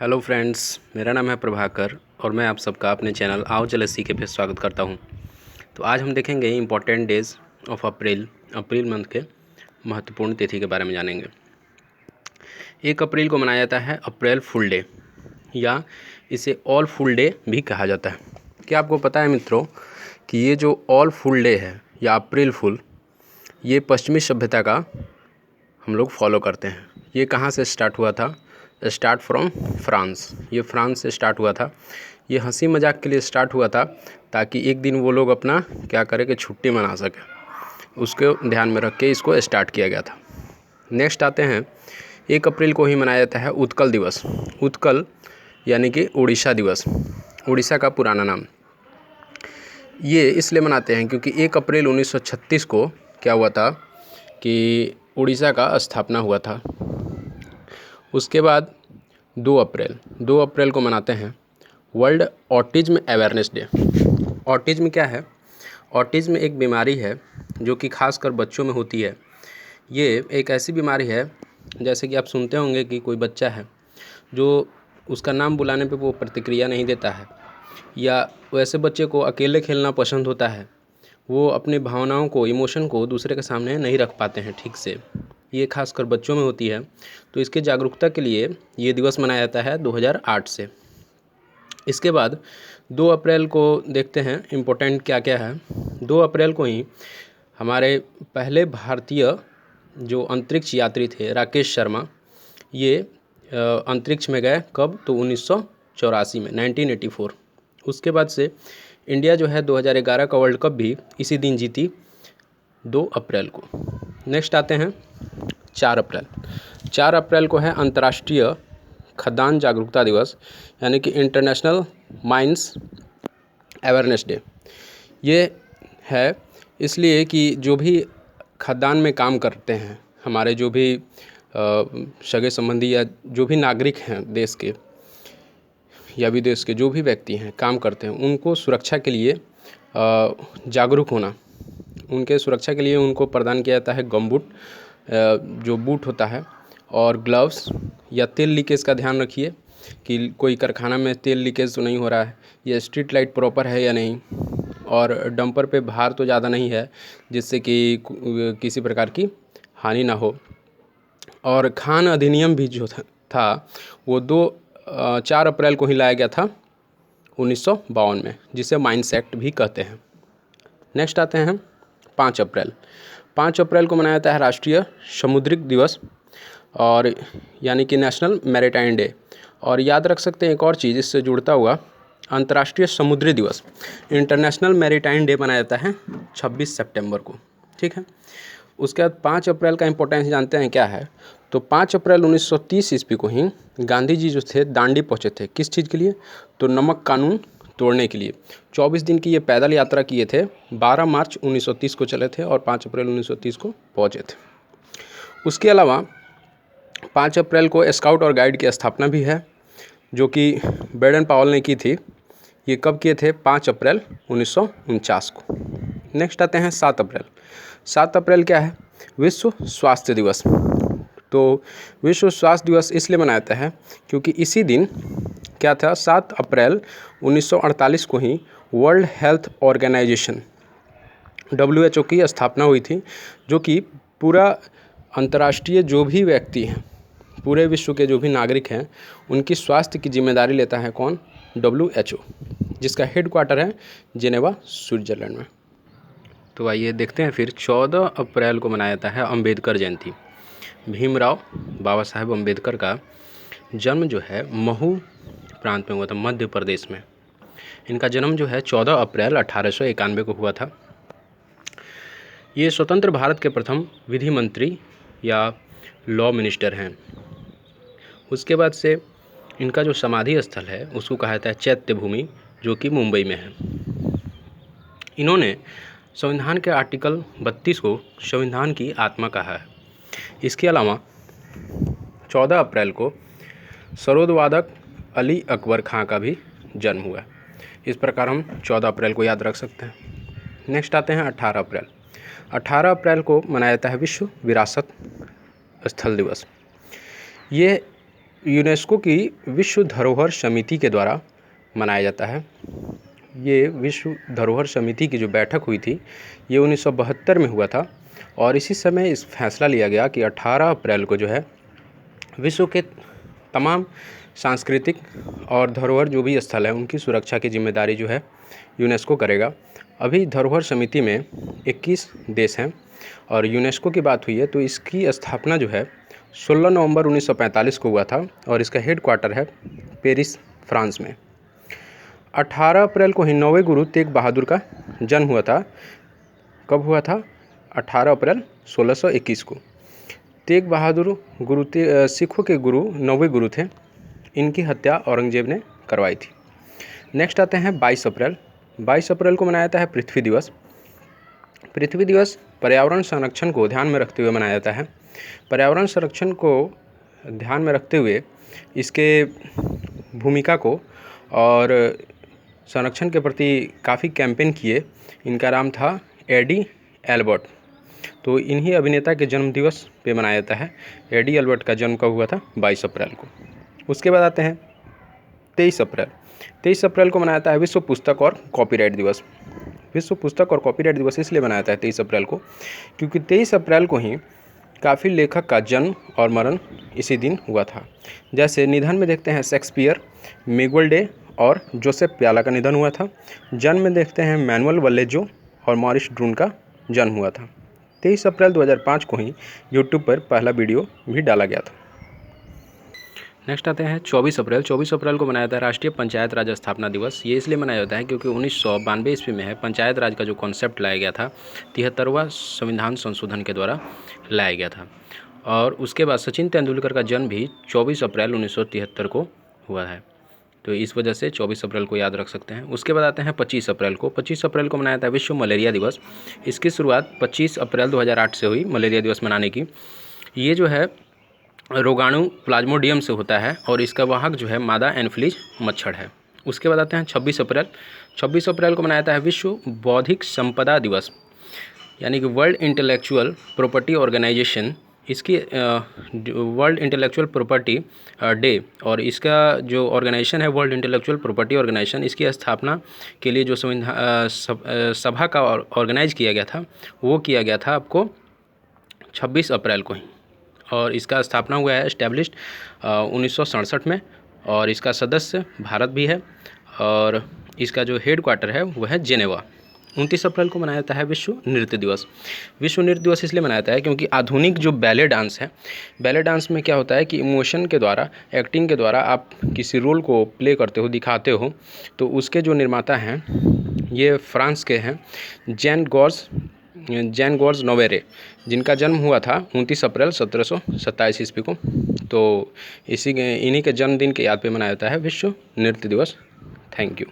Hello friends, मेरा नाम है प्रभाकर और मैं आप सबका अपने चैनल आओ चले सीखे पे स्वागत करता हूं। तो आज हम देखेंगे important days of April month के महत्वपूर्ण तिथि के बारे में जानेंगे। 1 अप्रैल को मनाया जाता है अप्रैल फुल डे या इसे ऑल फुल डे भी कहा जाता है। क्या आपको पता है मित्रों कि ये जो ऑल फुल डे है या अप्रैल फुल, ये पश्चिमी सभ्यता का हम लोग फॉलो करते हैं। ये कहाँ से स्टार्ट हुआ था? Start from France. ये फ्रांस से स्टार्ट हुआ था। ये हंसी मजाक के लिए स्टार्ट हुआ था ताकि एक दिन वो लोग अपना क्या करें कि छुट्टी मना सकें, उसको ध्यान में रख के इसको स्टार्ट किया गया था। नेक्स्ट आते हैं, 1 अप्रैल को ही मनाया जाता है उत्कल दिवस। उत्कल यानी कि उड़ीसा दिवस, उड़ीसा का पुराना नाम। ये इसलिए मनाते हैं क्योंकि 1 अप्रैल 1936 को क्या हुआ था कि उड़ीसा का स्थापना हुआ था। उसके बाद 2 अप्रैल को मनाते हैं world autism awareness day. Autism क्या है? ऑटिज़्म एक बीमारी है जो कि खासकर बच्चों में होती है। ये एक ऐसी बीमारी है, जैसे कि आप सुनते होंगे कि कोई बच्चा है जो उसका नाम बुलाने पे वो प्रतिक्रिया नहीं देता है, या वैसे बच्चे को अकेले खेलना पसंद होता है। वो अपनी भावनाओं को, इमोशन को दूसरे के सामने नहीं रख पाते हैं ठीक से। ये खासकर बच्चों में होती है। तो इसके जागरूकता के लिए ये दिवस मनाया जाता है 2008 से। इसके बाद 2 अप्रैल को देखते हैं इम्पोर्टेंट क्या क्या है। 2 अप्रैल को ही हमारे पहले भारतीय जो अंतरिक्ष यात्री थे राकेश शर्मा, ये अंतरिक्ष में गए। कब? तो 1984 में, 1984। उसके बाद से इंडिया जो है 2011 का वर्ल्ड कप भी इसी दिन जीती, 2 अप्रैल को। नेक्स्ट आते हैं 4 अप्रैल। 4 अप्रैल को है अंतर्राष्ट्रीय खदान जागरूकता दिवस, यानी कि इंटरनेशनल माइंस अवेयरनेस डे। ये है इसलिए कि जो भी खदान में काम करते हैं, हमारे जो भी सगे संबंधी या जो भी नागरिक हैं देश के या विदेश के, जो भी व्यक्ति हैं काम करते हैं, उनको सुरक्षा के लिए जागरूक होना, उनके सुरक्षा के लिए उनको प्रदान किया जाता है गमबूट, जो बूट होता है, और ग्लव्स। या तेल लीकेज का ध्यान रखिए कि कोई कारखाना में तेल लीकेज तो नहीं हो रहा है, या स्ट्रीट लाइट प्रॉपर है या नहीं, और डंपर पे भार तो ज़्यादा नहीं है जिससे कि किसी प्रकार की हानि ना हो। और खान अधिनियम भी जो था वो 4 अप्रैल को ही लाया गया था 1952 में, जिसे माइंस एक्ट भी कहते हैं। नेक्स्ट आते हैं 5 अप्रैल। 5 अप्रैल को मनाया जाता है राष्ट्रीय समुद्रिक दिवस, और यानी कि नेशनल मैरीटाइम डे। और याद रख सकते हैं एक और चीज़ इससे जुड़ता हुआ, अंतर्राष्ट्रीय समुद्री दिवस, इंटरनेशनल मैरीटाइम डे मनाया जाता है 26 सितंबर को। ठीक है। उसके बाद 5 अप्रैल का इंपॉर्टेंस जानते हैं क्या है? तो 5 अप्रैल 1930 ईस्वी को ही गांधी जी जो थे दांडी पहुँचे थे। किस चीज़ के लिए? तो नमक कानून तोड़ने के लिए। 24 दिन की ये पैदल यात्रा किए थे। 12 मार्च 1930 को चले थे और 5 अप्रैल 1930 को पहुँचे थे। उसके अलावा 5 अप्रैल को स्काउट और गाइड की स्थापना भी है, जो कि बेडन पावल ने की थी। ये कब किए थे? 5 अप्रैल 1949 को। नेक्स्ट आते हैं 7 अप्रैल। 7 अप्रैल क्या है? विश्व स्वास्थ्य दिवस। तो विश्व स्वास्थ्य दिवस इसलिए मनाया जाता है क्योंकि इसी दिन क्या था, 7 अप्रैल 1948 को ही वर्ल्ड हेल्थ ऑर्गेनाइजेशन WHO की स्थापना हुई थी, जो कि पूरा अंतर्राष्ट्रीय जो भी व्यक्ति हैं, पूरे विश्व के जो भी नागरिक हैं, उनकी स्वास्थ्य की जिम्मेदारी लेता है कौन? WHO, जिसका हेडक्वार्टर है जिनेवा, स्विट्जरलैंड में। तो आइए देखते हैं फिर 14 अप्रैल को मनाया जाता है अम्बेडकर जयंती। भीमराव बाबा साहेब अम्बेडकर का जन्म जो है महू प्रांत में हुआ था, मध्य प्रदेश में। इनका जन्म जो है 14 अप्रैल 1891 को हुआ था। ये स्वतंत्र भारत के प्रथम विधि मंत्री या लॉ मिनिस्टर हैं। उसके बाद से इनका जो समाधि स्थल है उसको कहा जाता है चैत्य भूमि, जो कि मुंबई में है। इन्होंने संविधान के आर्टिकल 32 को संविधान की आत्मा कहा है। इसके अलावा 14 अप्रैल को सरोद वादक अली अकबर खां का भी जन्म हुआ। इस प्रकार हम 14 अप्रैल को याद रख सकते हैं। नेक्स्ट आते हैं 18 अप्रैल। 18 अप्रैल को मनाया जाता है विश्व विरासत स्थल दिवस। ये यूनेस्को की विश्व धरोहर समिति के द्वारा मनाया जाता है। ये विश्व धरोहर समिति की जो बैठक हुई थी ये 1972 में हुआ था और इसी समय इस फैसला लिया गया कि 18 अप्रैल को जो है विश्व के तमाम सांस्कृतिक और धरोहर जो भी स्थल है उनकी सुरक्षा की जिम्मेदारी जो है यूनेस्को करेगा। अभी धरोहर समिति में 21 देश हैं और यूनेस्को की बात हुई है तो इसकी स्थापना जो है 16 नवंबर 1945 को हुआ था और इसका हेडक्वार्टर है पेरिस, फ्रांस में। 18 अप्रैल को ही 9वें गुरु तेग बहादुर का जन्म हुआ था। कब हुआ था? 18 अप्रैल 1621 को। तेग बहादुर सिखों के गुरु 9वें गुरु थे। इनकी हत्या औरंगजेब ने करवाई थी। नेक्स्ट आते हैं 22 अप्रैल। 22 अप्रैल को मनाया जाता है पृथ्वी दिवस। पृथ्वी दिवस पर्यावरण संरक्षण को ध्यान में रखते हुए मनाया जाता है। पर्यावरण संरक्षण को ध्यान में रखते हुए इसके भूमिका को और संरक्षण के प्रति काफ़ी कैंपेन किए। इनका नाम था एडी एल्बर्ट। तो इन्हीं अभिनेता के जन्म दिवस पे मनाया जाता है। एडी एल्बर्ट का जन्म कब हुआ था? 22 अप्रैल को। उसके बाद आते हैं 23 अप्रैल। 23 अप्रैल को मनाया जाता है विश्व पुस्तक और कॉपीराइट दिवस। विश्व पुस्तक और कॉपीराइट दिवस इसलिए मनाया जाता है 23 अप्रैल को क्योंकि 23 अप्रैल को ही काफ़ी लेखक का जन्म और मरण इसी दिन हुआ था। जैसे निधन में देखते हैं शेक्सपियर, मिगुएल डे और जोसेफ प्याला का निधन हुआ था। जन्म में देखते हैं मैनुअल वल्लेजो और मॉरिस ड्रून का जन्म हुआ था। 23 अप्रैल 2005 को ही यूट्यूब पर पहला वीडियो भी डाला गया था। नेक्स्ट आते हैं 24 अप्रैल। 24 अप्रैल को मनाया जाता है राष्ट्रीय पंचायत राज स्थापना दिवस। ये इसलिए मनाया जाता है क्योंकि 1992 ईस्वी में है पंचायत राज का जो कॉन्सेप्ट लाया गया था 73वां संविधान संशोधन के द्वारा लाया गया था। और उसके बाद सचिन तेंदुलकर का जन्म भी 24 अप्रैल 1973 को हुआ है। तो इस वजह से 24 अप्रैल को याद रख सकते हैं। उसके बाद आते हैं 25 अप्रैल को। 25 अप्रैल को मनाया जाता है विश्व मलेरिया दिवस। इसकी शुरुआत 25 अप्रैल 2008 से हुई मलेरिया दिवस मनाने की। ये जो है रोगाणु प्लाज्मोडियम से होता है और इसका वाहक जो है मादा एनोफिलीज मच्छर है। उसके बाद आते हैं 26 अप्रैल। 26 अप्रैल को मनाया जाता है विश्व बौद्धिक संपदा दिवस, यानी कि वर्ल्ड इंटेलेक्चुअल प्रॉपर्टी ऑर्गेनाइजेशन। इसकी वर्ल्ड इंटेलेक्चुअल प्रॉपर्टी डे और इसका जो ऑर्गेनाइजेशन है वर्ल्ड इंटेलेक्चुअल प्रॉपर्टी ऑर्गेनाइजेशन, इसकी स्थापना के लिए जो सभा का ऑर्गेनाइज किया गया था वो किया गया था आपको 26 अप्रैल को ही। और इसका स्थापना हुआ है एस्टेब्लिश्ड 1967 में और इसका सदस्य भारत भी है और इसका जो हेड क्वार्टर है वह है जेनेवा। 29 अप्रैल को मनाया जाता है विश्व नृत्य दिवस। विश्व नृत्य दिवस इसलिए मनाया जाता है क्योंकि आधुनिक जो बैले डांस है, बैले डांस में क्या होता है कि इमोशन के द्वारा, एक्टिंग के द्वारा आप किसी रोल को प्ले करते हो, दिखाते हो। तो उसके जो निर्माता हैं ये फ्रांस के हैं जैन गॉर्ज नोवेरे, जिनका जन्म हुआ था 29 अप्रैल 1727 ईस्वी को। तो इन्हीं के जन्मदिन के याद पे मनाया जाता है विश्व नृत्य दिवस। Thank you.